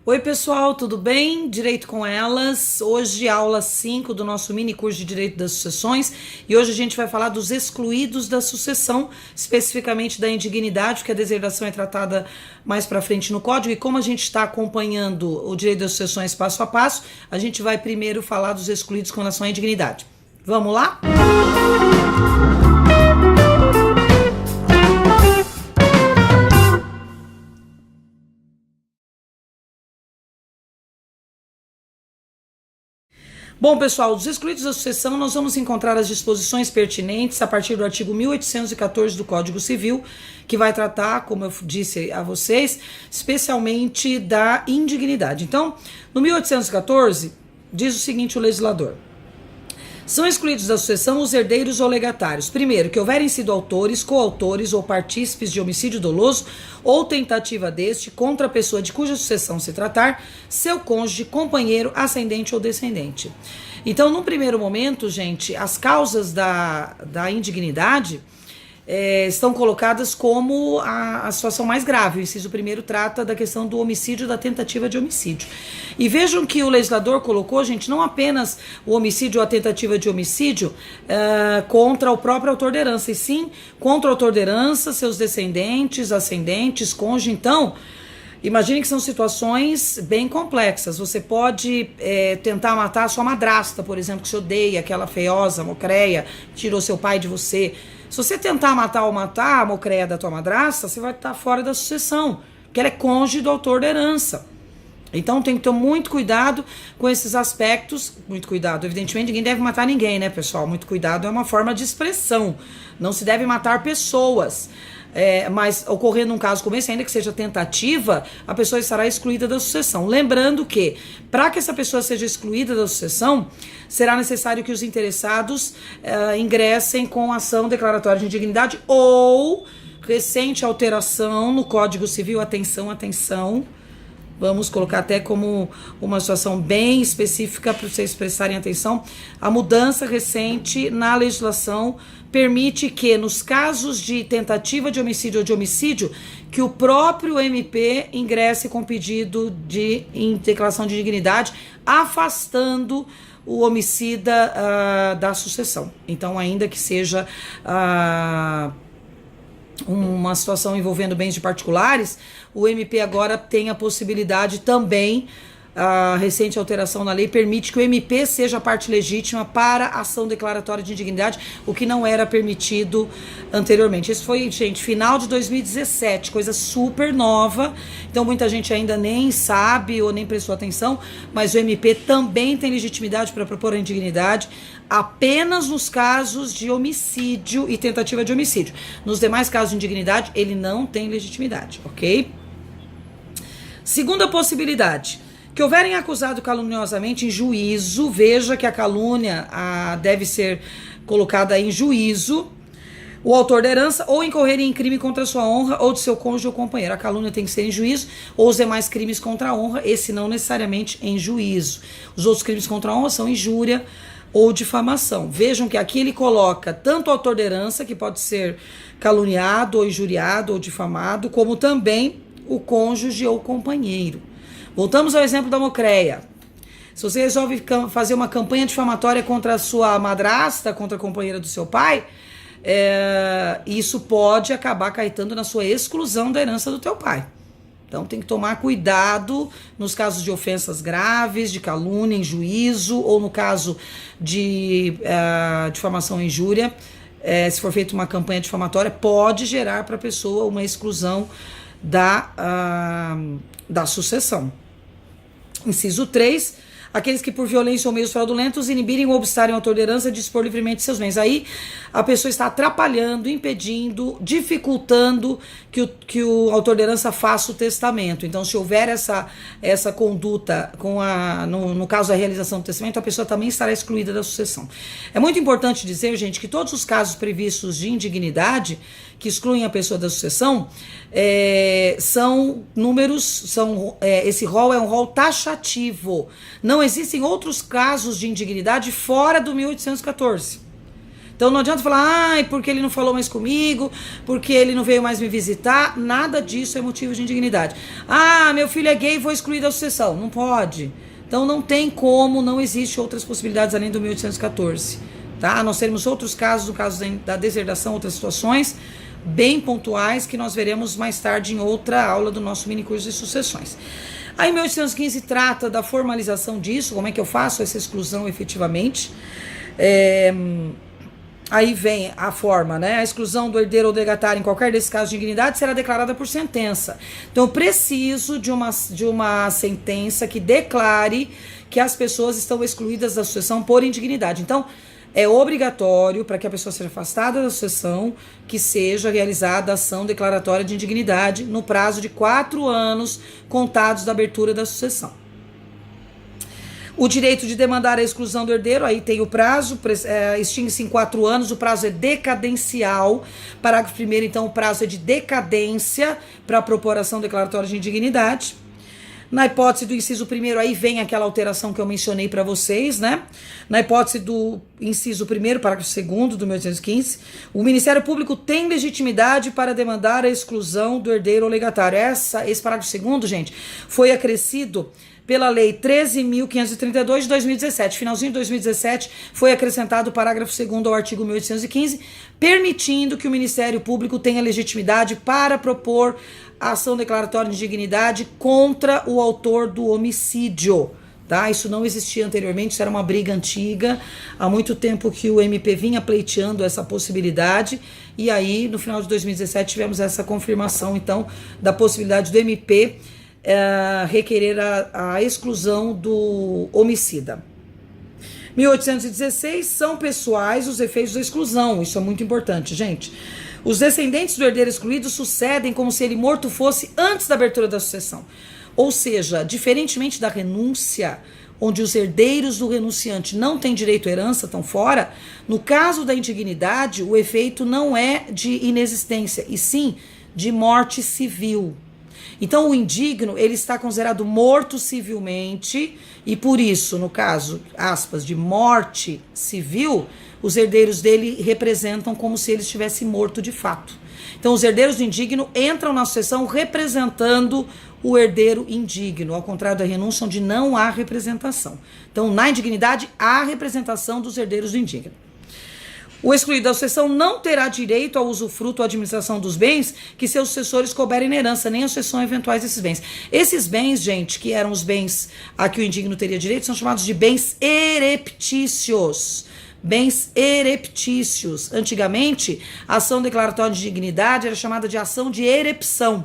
Oi pessoal, tudo bem? Direito com elas. Hoje aula 5 do nosso mini curso de Direito das Sucessões e hoje a gente vai falar dos excluídos da sucessão, especificamente da indignidade, porque a deserdação é tratada mais para frente no código e como a gente está acompanhando o Direito das Sucessões passo a passo, a gente vai primeiro falar dos excluídos com relação à indignidade. Vamos lá? Bom, pessoal, dos excluídos da sucessão, nós vamos encontrar as disposições pertinentes a partir do artigo 1814 do Código Civil, que vai tratar, como eu disse a vocês, especialmente da indignidade. Então, no 1814, diz o seguinte o legislador: são excluídos da sucessão os herdeiros ou legatários. Primeiro, que houverem sido autores, coautores ou partícipes de homicídio doloso ou tentativa deste contra a pessoa de cuja sucessão se tratar, seu cônjuge, companheiro, ascendente ou descendente. Então, num primeiro momento, gente, as causas da indignidade estão colocadas como a situação mais grave. O inciso primeiro trata da questão do homicídio, da tentativa de homicídio. E vejam que o legislador colocou, gente, não apenas o homicídio ou a tentativa de homicídio contra o próprio autor da herança, e sim contra o autor da herança, seus descendentes, ascendentes, cônjuge. Então, imagine que são situações bem complexas. Você pode tentar matar a sua madrasta, por exemplo, que se odeia, aquela feiosa, mocreia, que tirou seu pai de você. Se você tentar matar ou matar a mocreia da tua madrasta, você vai estar fora da sucessão, porque ela é cônjuge do autor da herança. Então tem que ter muito cuidado com esses aspectos. Muito cuidado, evidentemente ninguém deve matar ninguém, né, pessoal? Muito cuidado é uma forma de expressão. Não se deve matar pessoas. Mas ocorrendo um caso como esse, ainda que seja tentativa, a pessoa estará excluída da sucessão. Lembrando que, para que essa pessoa seja excluída da sucessão, será necessário que os interessados ingressem com ação declaratória de indignidade ou recente alteração no Código Civil. Atenção, atenção. Vamos colocar até como uma situação bem específica para vocês prestarem atenção. A mudança recente na legislação permite que, nos casos de tentativa de homicídio ou de homicídio, que o próprio MP ingresse com pedido de declaração de indignidade, afastando o homicida da sucessão. Então, ainda que seja uma situação envolvendo bens de particulares, o MP agora tem a possibilidade também, a recente alteração na lei permite que o MP seja a parte legítima para a ação declaratória de indignidade, o que não era permitido anteriormente. Isso foi, gente, final de 2017, coisa super nova, então muita gente ainda nem sabe ou nem prestou atenção, mas o MP também tem legitimidade para propor a indignidade apenas nos casos de homicídio e tentativa de homicídio. Nos demais casos de indignidade, ele não tem legitimidade, ok? Segunda possibilidade: que houverem acusado caluniosamente em juízo. Veja que a calúnia deve ser colocada em juízo o autor da herança, ou incorrerem em crime contra a sua honra ou de seu cônjuge ou companheiro. A calúnia tem que ser em juízo, ou os demais crimes contra a honra, esse não necessariamente em juízo. Os outros crimes contra a honra são injúria ou difamação. Vejam que aqui ele coloca tanto o autor da herança, que pode ser caluniado ou injuriado ou difamado, como também o cônjuge ou companheiro. Voltamos ao exemplo da mocreia. Se você resolve fazer uma campanha difamatória contra a sua madrasta, contra a companheira do seu pai, isso pode acabar acarretando na sua exclusão da herança do teu pai. Então tem que tomar cuidado nos casos de ofensas graves, de calúnia em juízo, ou no caso de difamação e injúria. Se for feita uma campanha difamatória, pode gerar para a pessoa uma exclusão da sucessão. Inciso 3, aqueles que por violência ou meios fraudulentos inibirem ou obstarem a autor da herança de dispor livremente de seus bens. Aí a pessoa está atrapalhando, impedindo, dificultando que o autor da herança faça o testamento. Então, se houver essa conduta no caso da realização do testamento, a pessoa também estará excluída da sucessão. É muito importante dizer, gente, que todos os casos previstos de indignidade que excluem a pessoa da sucessão são números, esse rol é um rol taxativo. Não existem outros casos de indignidade fora do 1814. Então não adianta falar, ai, porque ele não falou mais comigo, porque ele não veio mais me visitar. Nada disso é motivo de indignidade. Ah, meu filho é gay, vou excluir da sucessão. Não pode. Então não tem como, não existe outras possibilidades além do 1814. Tá? Nós teremos outros casos, no caso da deserdação, outras situações bem pontuais que nós veremos mais tarde em outra aula do nosso mini curso de sucessões. Aí 1815 trata da formalização disso, como é que eu faço essa exclusão efetivamente. Aí vem a forma, né? A exclusão do herdeiro ou legatário em qualquer desses casos de indignidade será declarada por sentença. Então eu preciso de uma sentença que declare que as pessoas estão excluídas da sucessão por indignidade. Então é obrigatório, para que a pessoa seja afastada da sucessão, que seja realizada a ação declaratória de indignidade no prazo de 4 anos contados da abertura da sucessão. O direito de demandar a exclusão do herdeiro, aí tem o prazo, extingue-se em 4 anos, o prazo é decadencial. Parágrafo 1º, então, o prazo é de decadência para a propor ação declaratória de indignidade. Na hipótese do inciso 1º, aí vem aquela alteração que eu mencionei para vocês, né? Na hipótese do inciso 1º, parágrafo 2º do 1815, o Ministério Público tem legitimidade para demandar a exclusão do herdeiro ou legatário. Esse parágrafo 2º, gente, foi acrescido pela Lei 13.532 de 2017. Finalzinho de 2017 foi acrescentado o parágrafo 2º ao artigo 1815, permitindo que o Ministério Público tenha legitimidade para propor a ação declaratória de indignidade contra o autor do homicídio. Tá? Isso não existia anteriormente, isso era uma briga antiga, há muito tempo que o MP vinha pleiteando essa possibilidade, e aí no final de 2017 tivemos essa confirmação então da possibilidade do MP requerer a exclusão do homicida. 1816 são pessoais os efeitos da exclusão, isso é muito importante, gente. Os descendentes do herdeiro excluído sucedem como se ele morto fosse antes da abertura da sucessão. Ou seja, diferentemente da renúncia, onde os herdeiros do renunciante não têm direito à herança, estão fora, no caso da indignidade, o efeito não é de inexistência, e sim de morte civil. Então o indigno, ele está considerado morto civilmente, e por isso, no caso, aspas, de morte civil, os herdeiros dele representam como se ele estivesse morto de fato. Então os herdeiros do indigno entram na sucessão representando o herdeiro indigno, ao contrário da renúncia, onde não há representação. Então na indignidade há representação dos herdeiros do indigno. O excluído da sucessão não terá direito ao usufruto ou administração dos bens que seus sucessores couberem na herança, nem a sucessão eventuais desses bens. Esses bens, gente, que eram os bens a que o indigno teria direito, são chamados de bens hereptícios. Bens hereptícios. Antigamente, a ação declaratória de dignidade era chamada de ação de erepção,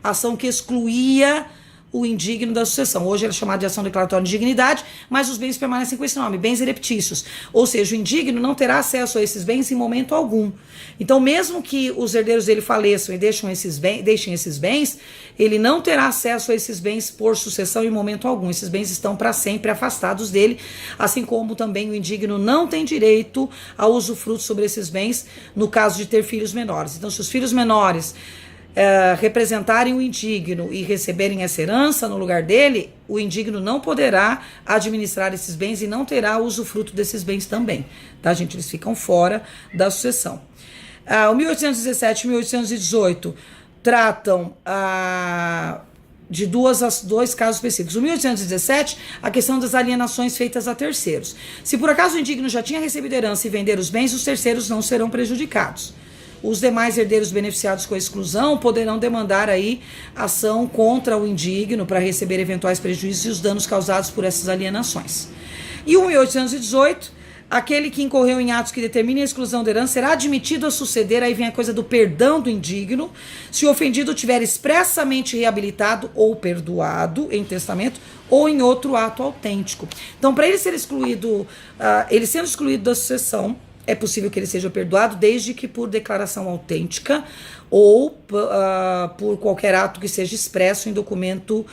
ação que excluía o indigno da sucessão. Hoje ela é chamada de ação declaratória de indignidade, mas os bens permanecem com esse nome, bens hereptícios. Ou seja, o indigno não terá acesso a esses bens em momento algum. Então, mesmo que os herdeiros dele faleçam e deixem esses bens, ele não terá acesso a esses bens por sucessão em momento algum. Esses bens estão para sempre afastados dele, assim como também o indigno não tem direito ao usufruto sobre esses bens no caso de ter filhos menores. Então, se os filhos menores representarem o indigno e receberem essa herança no lugar dele, o indigno não poderá administrar esses bens e não terá usufruto desses bens também, tá, gente? Eles ficam fora da sucessão. O 1817 e 1818 tratam de dois casos específicos. O 1817, a questão das alienações feitas a terceiros. Se por acaso o indigno já tinha recebido herança e vender os bens, os terceiros não serão prejudicados. Os demais herdeiros beneficiados com a exclusão poderão demandar aí ação contra o indigno para receber eventuais prejuízos e os danos causados por essas alienações. E o 1818, aquele que incorreu em atos que determinem a exclusão da herança será admitido a suceder, aí vem a coisa do perdão do indigno, se o ofendido tiver expressamente reabilitado ou perdoado em testamento ou em outro ato autêntico. Então, para ele ser excluído, ele sendo excluído da sucessão, é possível que ele seja perdoado desde que por declaração autêntica ou por qualquer ato que seja expresso em documento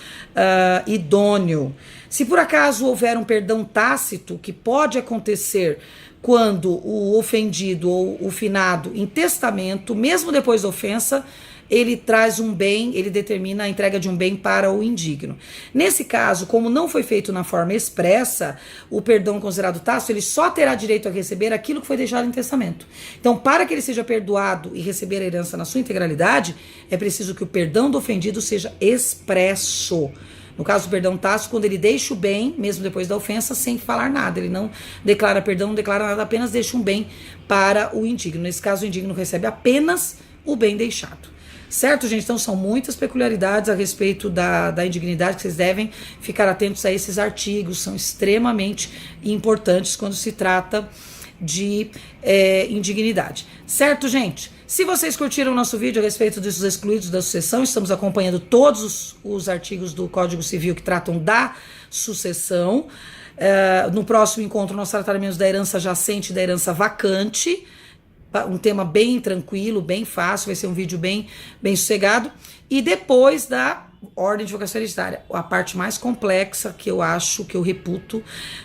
idôneo. Se por acaso houver um perdão tácito, que pode acontecer quando o ofendido ou o finado em testamento, mesmo depois da ofensa, ele traz um bem, ele determina a entrega de um bem para o indigno. Nesse caso, como não foi feito na forma expressa, o perdão considerado tácito, ele só terá direito a receber aquilo que foi deixado em testamento. Então, para que ele seja perdoado e receber a herança na sua integralidade, é preciso que o perdão do ofendido seja expresso. No caso do perdão tácito, quando ele deixa o bem, mesmo depois da ofensa, sem falar nada. Ele não declara perdão, não declara nada, apenas deixa um bem para o indigno. Nesse caso, o indigno recebe apenas o bem deixado. Certo, gente? Então, são muitas peculiaridades a respeito da indignidade que vocês devem ficar atentos a esses artigos. São extremamente importantes quando se trata de indignidade. Certo, gente? Se vocês curtiram o nosso vídeo a respeito dos excluídos da sucessão, estamos acompanhando todos os artigos do Código Civil que tratam da sucessão. No próximo encontro nós trataremos da herança jacente e da herança vacante. Um tema bem tranquilo, bem fácil, vai ser um vídeo bem sossegado. E depois da ordem de vocação hereditária, a parte mais complexa que eu acho, que eu reputo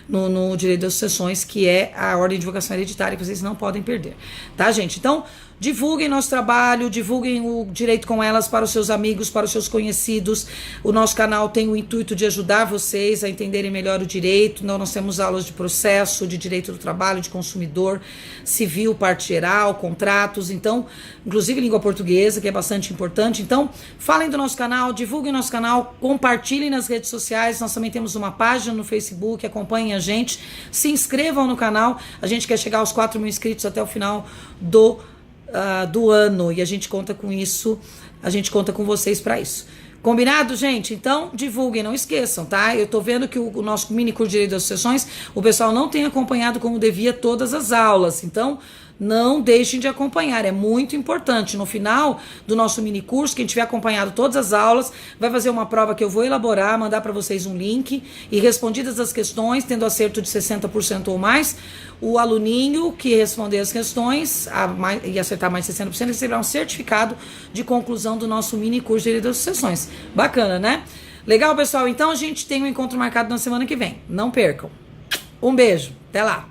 no direito das sucessões, que é a ordem de vocação hereditária, que vocês não podem perder. Tá, gente? Então, divulguem nosso trabalho, divulguem o Direito com Elas para os seus amigos, para os seus conhecidos. O nosso canal tem o intuito de ajudar vocês a entenderem melhor o direito. Nós temos aulas de processo, de direito do trabalho, de consumidor, civil, parte geral, contratos, então, inclusive língua portuguesa, que é bastante importante. Então, falem do nosso canal, divulguem nosso canal, compartilhem nas redes sociais. Nós também temos uma página no Facebook, acompanhem a gente, se inscrevam no canal. A gente quer chegar aos 4.000 inscritos até o final do ano, e a gente conta com isso, a gente conta com vocês para isso. Combinado, gente? Então, divulguem, não esqueçam, tá? Eu tô vendo que o nosso mini curso de Direito das Sucessões, o pessoal não tem acompanhado como devia todas as aulas, então não deixem de acompanhar, é muito importante. No final do nosso mini curso, quem tiver acompanhado todas as aulas, vai fazer uma prova que eu vou elaborar, mandar para vocês um link, e respondidas as questões, tendo acerto de 60% ou mais, o aluninho que responder as questões e acertar mais de 60% receberá um certificado de conclusão do nosso mini curso de Direito das Sucessões. Bacana, né? Legal, pessoal? Então a gente tem um encontro marcado na semana que vem. Não percam. Um beijo. Até lá.